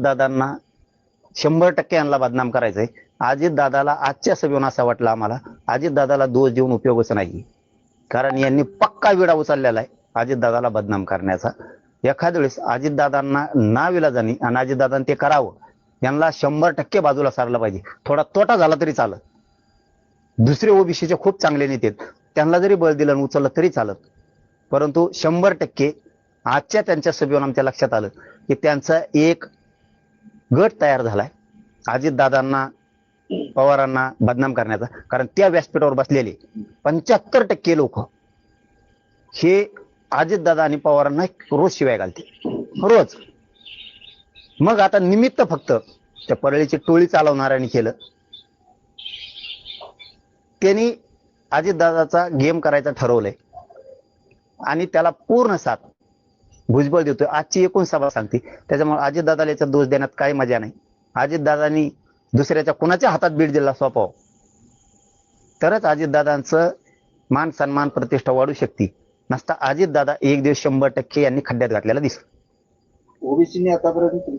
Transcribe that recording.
अजितदादांना 100% यांना बदनाम करायचंय. अजितदादाला आजच्या सभेवरून असं वाटलं आम्हाला, अजितदादाला दोष देऊन उपयोगच नाही. कारण यांनी पक्का विडा उचललेला आहे अजितदादाला बदनाम करण्याचा. एखाद्या वेळेस अजितदादांना नाविलाजानी आणि अजितदादांनी ते करावं, यांना 100% बाजूला सारलं पाहिजे. थोडा तोटा झाला तरी चालत. दुसरे ओबीसीचे खूप चांगले नेते आहेत, त्यांना जरी बळ दिलं आणि उचललं तरी चालत. परंतु 100% आजच्या त्यांच्या सभेवरून आमच्या लक्षात आलं की त्यांचा एक गट तयार झालाय अजितदादांना पवारांना बदनाम करण्याचा. कारण त्या व्यासपीठावर बसलेले 75% लोक हे अजितदादा आणि पवारांना रोज शिवाय घालते, रोज. मग आता निमित्त फक्त त्या परळीची टोळी चालवणाऱ्यांनी केलं. त्यांनी अजितदादाचा गेम करायचा ठरवलंय आणि त्याला पूर्ण साथ भुजबळ देतोय. आजची एकूण सभा सांगते. त्याच्यामुळे अजितदादाला याचा दोष देण्यात काही मजा नाही. अजितदादांनी दुसऱ्याच्या कुणाच्या हातात बीड जिल्हा सोपाव तरच अजितदादांचं मान सन्मान प्रतिष्ठा वाढू शकते. नसता अजितदादा एक दिवस 100% यांनी खड्ड्यात घातलेला दिसतो. ओबीसीने आतापर्यंत